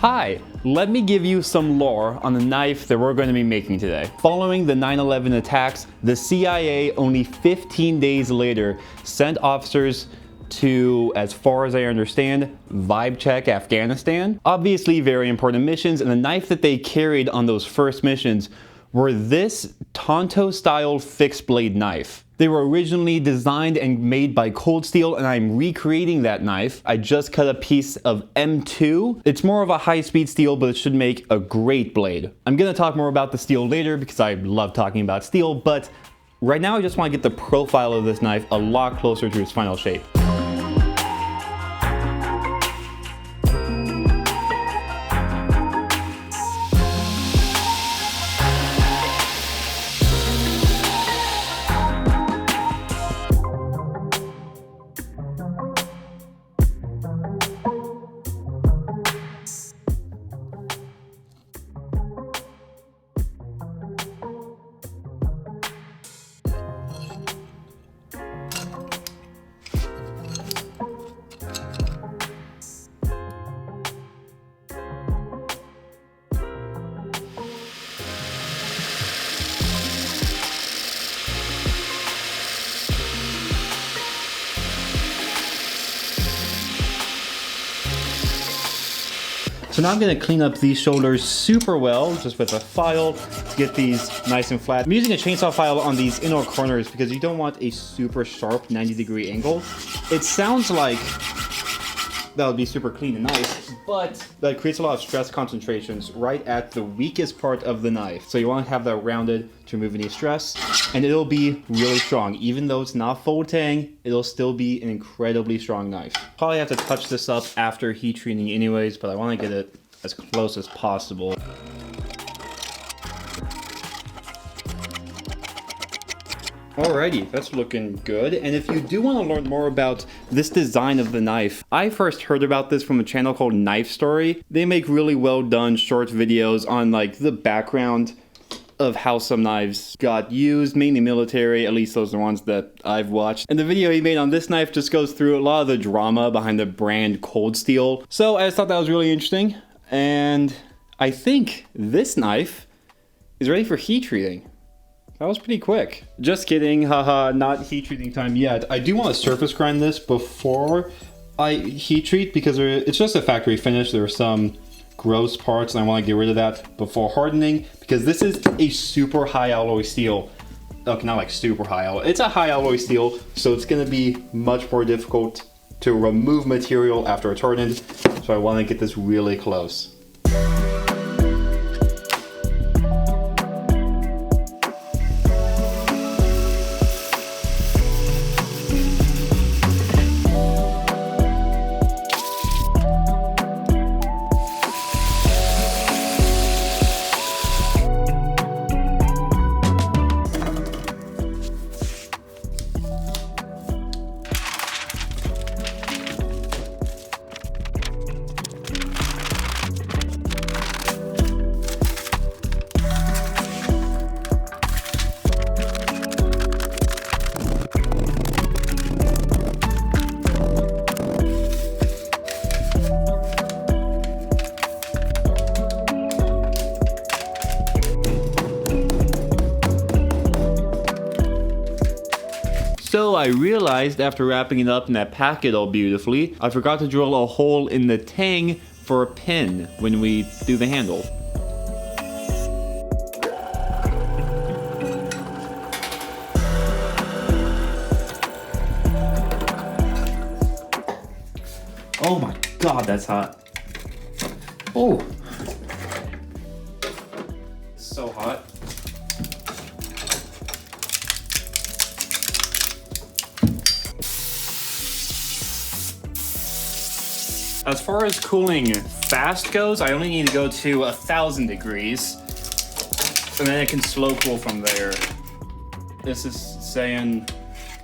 Hi, let me give you some lore on the knife that we're going to be making today. Following the 9/11 attacks, the CIA only 15 days later sent officers to, as far as I understand, vibe check Afghanistan. Obviously very important missions, and the knife that they carried on those first missions were this Tonto-style fixed blade knife. They were originally designed and made by Cold Steel, and I'm recreating that knife. I just cut a piece of M2. It's more of a high-speed steel, but it should make a great blade. I'm gonna talk more about the steel later because I love talking about steel, but right now I just want to get the profile of this knife a lot closer to its final shape. So now I'm going to clean up these shoulders super well, just with a file to get these nice and flat. I'm using a chainsaw file on these inner corners because you don't want a super sharp 90-degree angle. It sounds like that would be super clean and nice, but that creates a lot of stress concentrations right at the weakest part of the knife. So you want to have that rounded to remove any stress, and it'll be really strong. Even though it's not full tang, it'll still be an incredibly strong knife. Probably have to touch this up after heat treating anyways, but I want to get it as close as possible. Alrighty, that's looking good. And if you do want to learn more about this design of the knife, I first heard about this from a channel called Knife Story. They make really well done short videos on like the background of how some knives got used, mainly military, at least those are the ones that I've watched. And the video he made on this knife just goes through a lot of the drama behind the brand Cold Steel. So I just thought that was really interesting. And I think this knife is ready for heat treating. That was pretty quick. Just kidding, haha, not heat treating time yet. I do want to surface grind this before I heat treat because it's just a factory finish. There are some gross parts and I want to get rid of that before hardening because this is a super high alloy steel. Okay, not like super high alloy. It's a high alloy steel, so it's going to be much more difficult to remove material after it's hardened. So I want to get this really close. So I realized after wrapping it up in that packet all beautifully, I forgot to drill a hole in the tang for a pin when we do the handle. Oh my god, that's hot. Oh. So hot. As far as cooling fast goes, I only need to go to 1,000 degrees, and then it can slow cool from there. This is saying,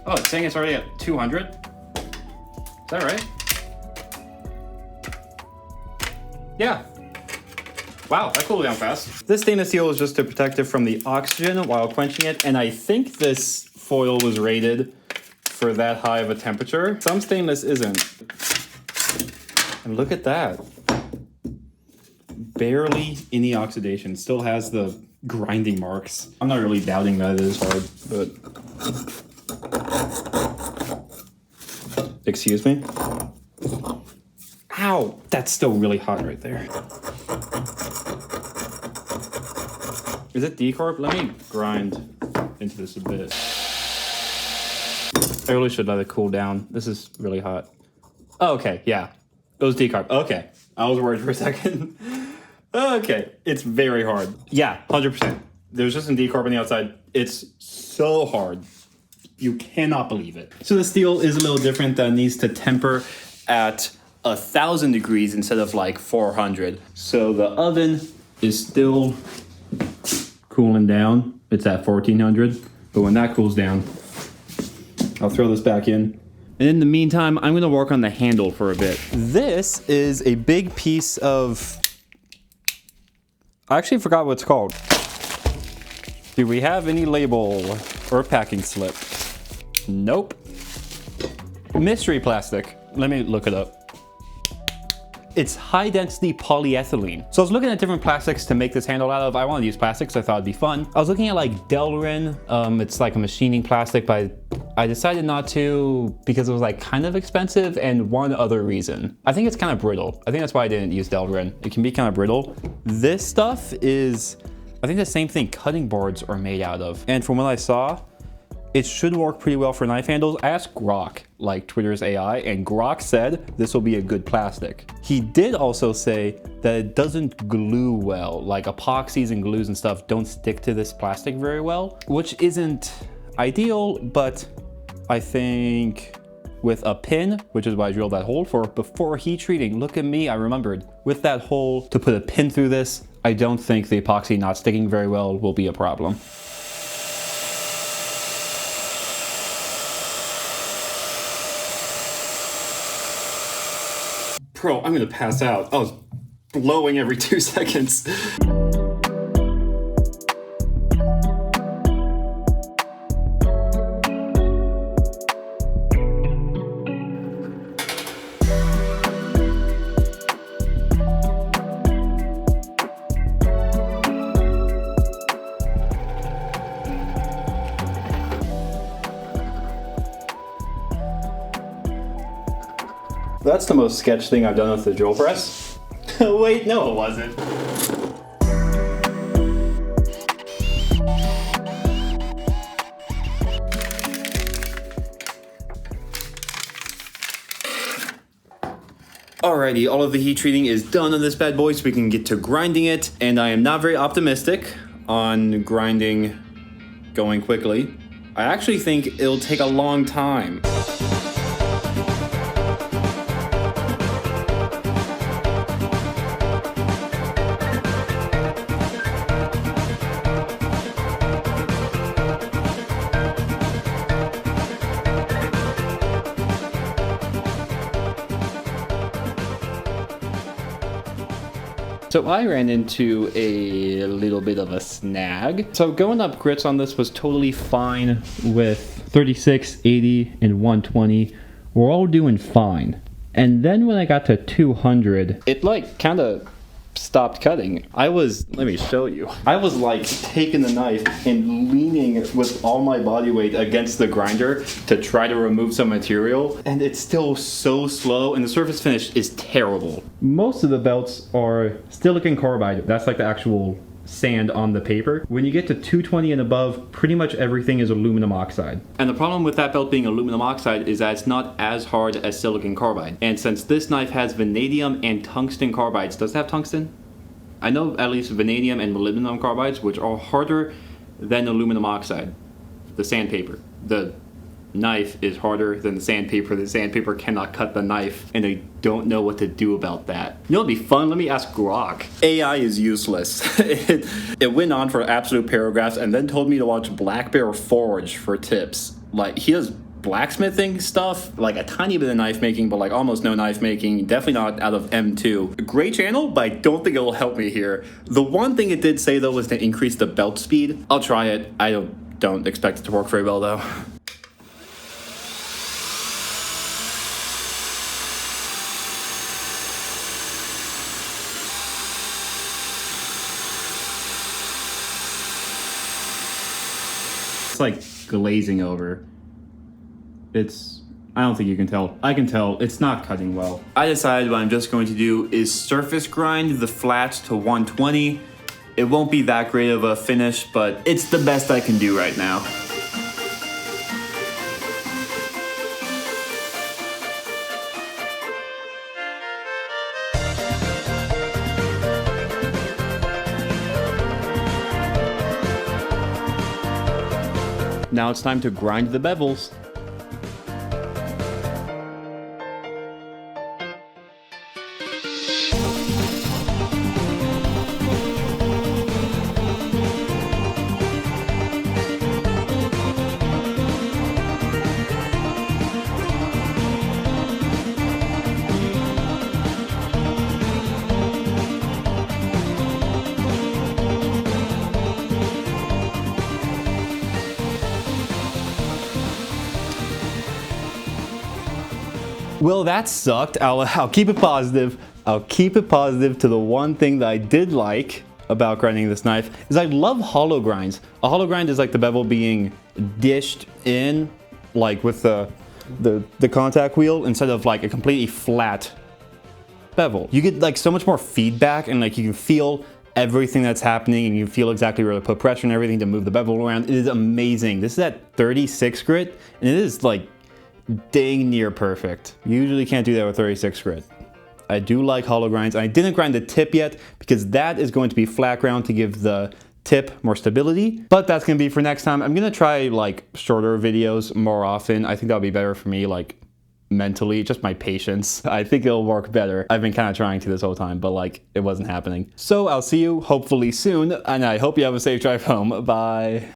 oh, it's saying it's already at 200. Is that right? Yeah. Wow, that cooled down fast. This stainless steel is just to protect it from the oxygen while quenching it, and I think this foil was rated for that high of a temperature. Some stainless isn't. And look at that. barely any oxidation. Still has the grinding marks. I'm not really doubting that it is hard, but... Excuse me? Ow! That's still really hot right there. Is it decarb? Let me grind into this a bit. I really should let it cool down. This is really hot. Oh, okay, yeah. It was decarb. Okay. I was worried for a second. Okay. It's very hard. Yeah, 100%. There's just some decarb on the outside. It's so hard. You cannot believe it. So the steel is a little different. That needs to temper at 1,000 degrees instead of like 400. So the oven is still cooling down. It's at 1400. But when that cools down, I'll throw this back in. And in the meantime, I'm gonna work on the handle for a bit. This is a big piece of... I actually forgot what it's called. Do we have any label or packing slip? Nope. Mystery plastic. Let me look it up. It's high density polyethylene. So I was looking at different plastics to make this handle out of. I wanted to use plastics, so I thought it'd be fun. I was looking at like Delrin. It's like a machining plastic, but I decided not to because it was like kind of expensive, and one other reason. I think it's kind of brittle. I think that's why I didn't use Delrin. It can be kind of brittle. This stuff is, I think the same thing cutting boards are made out of. And from what I saw, it should work pretty well for knife handles. I asked Grok, like Twitter's AI, and Grok said this will be a good plastic. He did also say that it doesn't glue well, like epoxies and glues and stuff don't stick to this plastic very well, which isn't ideal, but I think with a pin, which is why I drilled that hole for before heat treating, look at me, I remembered. With that hole to put a pin through this, I don't think the epoxy not sticking very well will be a problem. Bro, I'm gonna pass out. I was blowing every 2 seconds. That's the most sketch thing I've done with the drill press. Wait, no it wasn't. Alrighty, all of the heat treating is done on this bad boy, so we can get to grinding it. And I am not very optimistic on grinding going quickly. I actually think it'll take a long time. So I ran into a little bit of a snag. So going up grits on this was totally fine with 36, 80, and 120. We're all doing fine. And then when I got to 200, it like kind of stopped cutting. Let me show you. I was like taking the knife and leaning with all my body weight against the grinder to try to remove some material, and it's still so slow, and the surface finish is terrible. Most of the belts are silicon carbide. That's like the actual sand on the paper. When you get to 220 and above, pretty much everything is aluminum oxide. And the problem with that belt being aluminum oxide is that it's not as hard as silicon carbide. And since this knife has vanadium and tungsten carbides, does it have tungsten? I know at least vanadium and molybdenum carbides, which are harder than aluminum oxide, the sandpaper. The knife is harder than the sandpaper. The sandpaper cannot cut the knife, and I don't know what to do about that. You know what'd be fun? Let me ask Grok. AI is useless. It went on for absolute paragraphs and then told me to watch Black Bear Forge for tips. Like, he does blacksmithing stuff, like a tiny bit of knife making, but like almost no knife making. Definitely not out of M2. A great channel, but I don't think it'll help me here. The one thing it did say though was to increase the belt speed. I'll try it. I don't expect it to work very well though. like glazing over. I don't think you can tell. I can tell it's not cutting well. I decided what I'm just going to do is surface grind the flat to 120. It won't be that great of a finish, but it's the best I can do right now. Now it's time to grind the bevels. Well, that sucked. I'll keep it positive. I'll keep it positive to the one thing that I did like about grinding this knife is I love hollow grinds. A hollow grind is like the bevel being dished in, like with the contact wheel instead of like a completely flat bevel. You get like so much more feedback and like you can feel everything that's happening and you feel exactly where to put pressure and everything to move the bevel around. It is amazing. This is at 36 grit and it is like dang near perfect. You usually can't do that with 36 grit. I do like hollow grinds. I didn't grind the tip yet because that is going to be flat ground to give the tip more stability, but that's gonna be for next time. I'm gonna try like shorter videos more often. I think that'll be better for me, like mentally, just my patience. I think it'll work better. I've been kind of trying to this whole time, but like it wasn't happening. So I'll see you hopefully soon, and I hope you have a safe drive home. Bye.